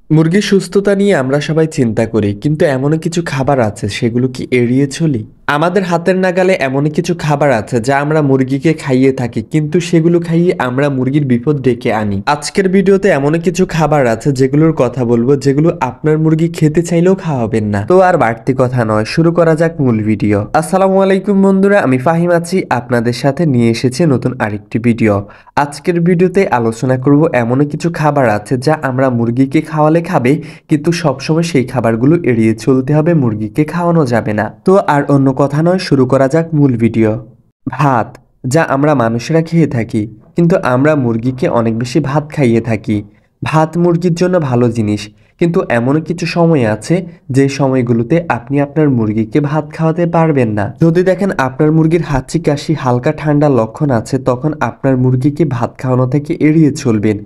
মুরগির সুস্থতা নিয়ে আমরা সবাই চিন্তা করি, কিন্তু এমনও কিছু খাবার আছে সেগুলো কি এড়িয়ে চলি? আমাদের হাতের নাগালে এমনই কিছু খাবার আছে যা আমরা মুরগিকে খাইয়ে থাকি, কিন্তু সেগুলো খাইয়ে আমরা মুরগির বিপদ ডেকে আনি। আজকের ভিডিওতে এমনই কিছু খাবার আছে যেগুলোর কথা বলবো, যেগুলো আপনার মুরগি খেতে চাইলেও খাওয়াবেন না। তো আর বাড়তি কথা নয়, শুরু করা যাক মূল ভিডিও। আসসালামু আলাইকুম বন্ধুরা, আমি ফাহিম আছি আপনাদের সাথে, নিয়ে এসেছি নতুন আরেকটি ভিডিও। আজকের ভিডিওতে আলোচনা করব এমনও কিছু খাবার আছে যা আমরা মুরগিকে খাওয়ালে খাবে, কিন্তু সবসময় সেই খাবারগুলো এড়িয়ে চলতে হবে, মুরগিকে খাওয়ানো যাবে না। তো আর অন্য কথা নয়, শুরু করা যাক মূল ভিডিও। ভাত, যা আমরা মানুষেরা খেয়ে থাকি, কিন্তু আমরা মুরগিকে অনেক বেশি ভাত খাইয়ে থাকি। ভাত মুরগির জন্য ভালো জিনিস, কিন্তু এমনও কিছু সময় আছে যে সময়গুলোতে আপনি আপনার মুরগিকে ভাত খাওয়াতে পারবেন না। যদি দেখেন আপনার মুরগির হাঁচি কাশি হালকা ঠান্ডার লক্ষণ আছে, তখন আপনার মুরগিকে ভাত খাওয়ানো থেকে এড়িয়ে চলবেন।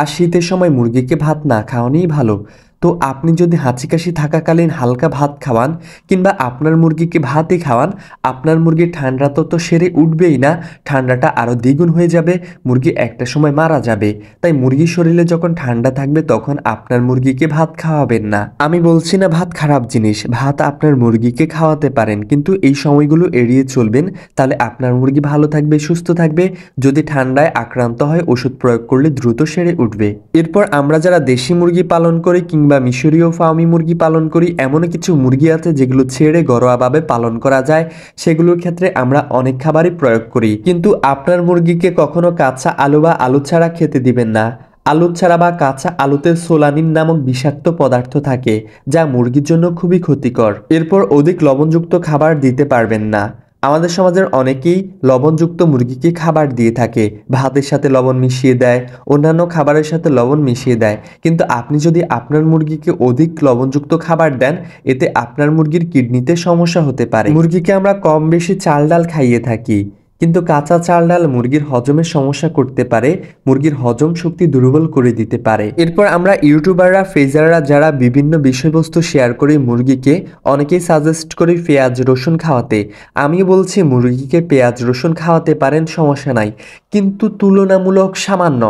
আর শীতের সময় মুরগিকে ভাত না খাওয়ানোই ভালো। তো আপনি যদি হাঁচি কাশি থাকাকালীন হালকা ভাত খাওয়ান কিংবা আপনার মুরগিকে ভাতই খাওয়ান, আপনার মুরগির ঠান্ডা তো সেরে উঠবেই না, ঠান্ডাটা আরও দ্বিগুণ হয়ে যাবে, মুরগি একটা সময় মারা যাবে। তাই মুরগির শরীরে যখন ঠান্ডা থাকবে তখন আপনার মুরগিকে ভাত খাওয়াবেন না। আমি বলছি না ভাত খারাপ জিনিস, ভাত আপনার মুরগিকে খাওয়াতে পারেন, কিন্তু এই সময়গুলো এড়িয়ে চলবেন, তাহলে আপনার মুরগি ভালো থাকবে, সুস্থ থাকবে। যদি ঠান্ডায় আক্রান্ত হয় ওষুধ প্রয়োগ করলে দ্রুত সেরে উঠবে। এরপর আমরা যারা দেশি মুরগি পালন করি কিংবা মিশরীয় ফার্মি মুরগি পালন করি, এমন কিছু মুরগি আছে যেগুলো ছেড়ে ঘরোয়াভাবে পালন করা যায়, সেগুলোর ক্ষেত্রে আমরা অনেক খাবারই প্রয়োগ করি। কিন্তু আপনার মুরগিকে কখনো কাঁচা আলু বা আলু ছাড়া খেতে দিবেন না। আলু ছাড়া বা কাঁচা আলুতে সোলানিন নামক বিষাক্ত পদার্থ থাকে, যা মুরগির জন্য খুবই ক্ষতিকর। এরপর অধিক লবণযুক্ত খাবার দিতে পারবেন না। আমাদের সমাজের অনেকেই লবণযুক্ত মুরগিকে খাবার দিয়ে থাকে, ভাতের সাথে লবণ মিশিয়ে দেয়, অন্যান্য খাবারের সাথে লবণ মিশিয়ে দেয়। কিন্তু আপনি যদি আপনার মুরগিকে অধিক লবণযুক্ত খাবার দেন, এতে আপনার মুরগির কিডনিতে সমস্যা হতে পারে। মুরগিকে আমরা কম বেশি চাল ডাল খাইয়ে থাকি, কিন্তু কাঁচা চাল ডাল মুরগির হজমের সমস্যা করতে পারে, মুরগির হজম শক্তি দুর্বল করে দিতে পারে। এরপর আমরা ইউটিউবাররা ফেজাররা যারা বিভিন্ন বিষয়বস্তু শেয়ার করে মুরগিকে, অনেকেই সাজেস্ট করি পেঁয়াজ রসুন খাওয়াতে। আমি বলছি মুরগিকে পেঁয়াজ রসুন খাওয়াতে পারেন, সমস্যা নাই, কিন্তু তুলনামূলক সামান্য।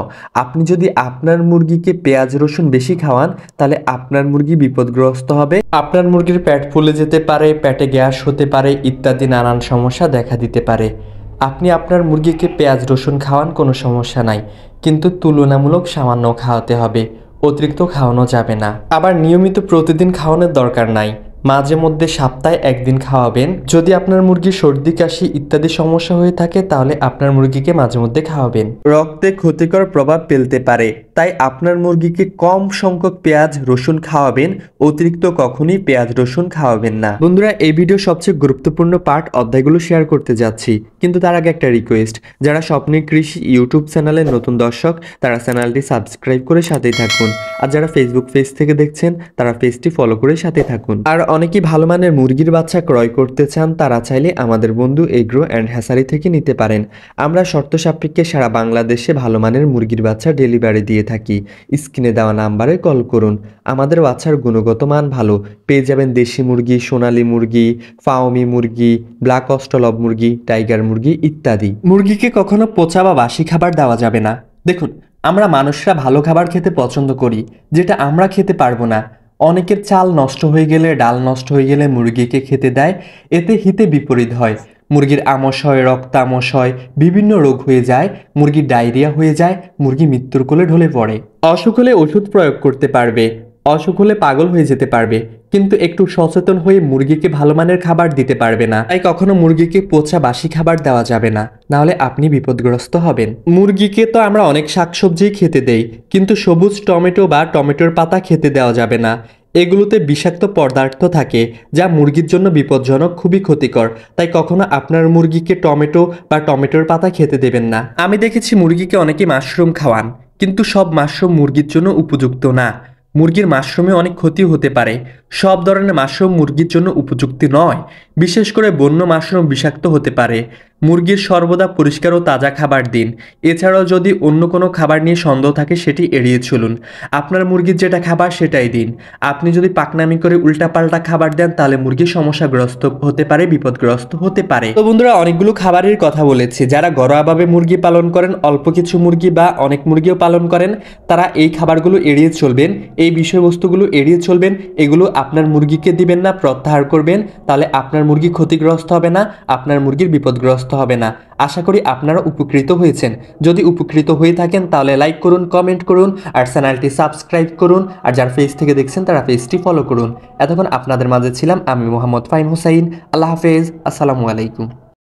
আপনি যদি আপনার মুরগিকে পেঁয়াজ রসুন বেশি খাওয়ান, তাহলে আপনার মুরগি বিপদগ্রস্ত হবে, আপনার মুরগির পেট ফুলে যেতে পারে, পেটে গ্যাস হতে পারে, ইত্যাদি নানান সমস্যা দেখা দিতে পারে। আপনি আপনার মুরগিকে পেঁয়াজ রসুন খাওয়ান, কোনো সমস্যা নাই, কিন্তু তুলনামূলক সামান্য খাওয়াতে হবে, অতিরিক্ত খাওয়ানো যাবে না। আবার নিয়মিত প্রতিদিন খাওয়ানোর দরকার নাই, মাঝে মধ্যে সপ্তাহে একদিন খাওয়াবেন। যদি আপনার মুরগির সর্দি কাশি ইত্যাদি সমস্যা হয়ে থাকে, তাহলে আপনার মুরগিকে মাঝে মধ্যে খাওয়াবেন। রক্তে ক্ষতিকর প্রভাব ফেলতে পারে, তাই আপনার মুরগিকে কম সংখ্যক পেঁয়াজ রসুন খাওয়াবেন, অতিরিক্ত কখনোই পেঁয়াজ রসুন খাওয়াবেন না। বন্ধুরা, এই ভিডিও সবচেয়ে গুরুত্বপূর্ণ পার্ট অধ্যায়গুলো শেয়ার করতে যাচ্ছি, কিন্তু তার আগে একটা রিকোয়েস্ট, যারা স্বপ্নের কৃষি ইউটিউব চ্যানেলের নতুন দর্শক, তারা চ্যানেলটি সাবস্ক্রাইব করে সাথেই থাকুন। আর যারা ফেসবুক পেজ থেকে দেখছেন, তারা পেজটি ফলো করে সাথে থাকুন। আর অনেকেই ভালো মানের মুরগির বাচ্চা ক্রয় করতে চান, তারা চাইলে আমাদের বন্ধু এগ্রো অ্যান্ড হ্যাসারি থেকে নিতে পারেন। আমরা শর্ত সাপেক্ষে সারা বাংলাদেশে ভালো মানের মুরগির বাচ্চা ডেলিভারি দিয়ে থাকি। স্ক্রিনে দেওয়া নাম্বারে কল করুন। আমাদের বাচ্চার গুণগত মান ভালো, পেয়ে যাবেন দেশি মুরগি, সোনালী মুরগি, ফাওমি মুরগি, ব্ল্যাক অস্ট্রেলব মুরগি, টাইগার মুরগি ইত্যাদি। মুরগিকে কখনো পচা বা বাসি খাবার দেওয়া যাবে না। দেখুন, আমরা মানুষরা ভালো খাবার খেতে পছন্দ করি, যেটা আমরা খেতে পারবো না। অনেকের চাল নষ্ট হয়ে গেলে, ডাল নষ্ট হয়ে গেলে মুরগিকে খেতে দেয়, এতে হিতে বিপরীত হয়। মুরগির আমস হয়, রক্তামশ হয়, বিভিন্ন রোগ হয়ে যায়, মুরগির ডায়রিয়া হয়ে যায়, মুরগি মৃত্যুর কোলে ঢলে পড়ে। অসুখ হলে ওষুধ প্রয়োগ করতে পারবে, অসুখ হলে পাগল হয়ে যেতে পারবে, কিন্তু একটু সচেতন হয়ে মুরগিকে ভালো মানের খাবার দিতে পারবে না। তাই কখনো মুরগিকে পচা বাসি খাবার দেওয়া যাবে না, নাহলে আপনি বিপদগ্রস্ত হবেন। মুরগিকে তো আমরা অনেক শাকসবজি খেতে দেই, কিন্তু সবুজ টমেটো বা টমেটোর পাতা খেতে দেওয়া যাবে না। এগুলোতে বিষাক্ত পদার্থ থাকে, যা মুরগির জন্য বিপজ্জনক, খুবই ক্ষতিকর। তাই কখনো আপনার মুরগিকে টমেটো বা টমেটোর পাতা খেতে দেবেন না। আমি দেখেছি মুরগিকে অনেকে মাশরুম খাওয়ান, কিন্তু সব মাশরুম মুরগির জন্য উপযুক্ত না। মুরগির মাশরুমে অনেক ক্ষতি হতে পারে। সব ধরনের মাশরুম মুরগির জন্য উপযুক্ত নয়, বিশেষ করে বন্য মাশরুম বিষাক্ত হতে পারে। মুরগির সর্বদা পরিষ্কার ও তাজা খাবার দিন। এছাড়াও যদি অন্য কোনো খাবার নিয়ে সন্দেহ থাকে সেটি এড়িয়ে চলুন। আপনার মুরগির যেটা খাবার সেটাই দিন। আপনি যদি পাকনামি করে উল্টাপাল্টা খাবার দেন তাহলে মুরগি সমস্যাগ্রস্ত হতে পারে, বিপদগ্রস্ত হতে পারে। তো বন্ধুরা, অনেকগুলো খাবারের কথা বলেছি। যারা ঘরোয়াভাবে মুরগি পালন করেন, অল্প কিছু মুরগি বা অনেক মুরগিও পালন করেন, তারা এই খাবারগুলো এড়িয়ে চলবেন, এই বিষয়বস্তুগুলো এড়িয়ে চলবেন। এগুলো আপনার মুরগিকে দিবেন না, প্রত্যাহার করবেন। তাহলে আপনার মুরগি ক্ষতিগ্রস্ত হবে না, আপনার মুরগির বিপদগ্রস্ত হবে না। আশা করি আপনারা উপকৃত হয়েছেন। যদি উপকৃত হয়ে থাকেন তাহলে লাইক করুন, কমেন্ট করুন আর চ্যানেলটি সাবস্ক্রাইব করুন। আর যারা পেজ থেকে দেখছেন তারা পেজটি ফলো করুন। এতক্ষণ আপনাদের মাঝে ছিলাম আমি মোহাম্মদ ফাহিম হুসাইন। আল্লাহ হাফেজ, আসসালামু আলাইকুম।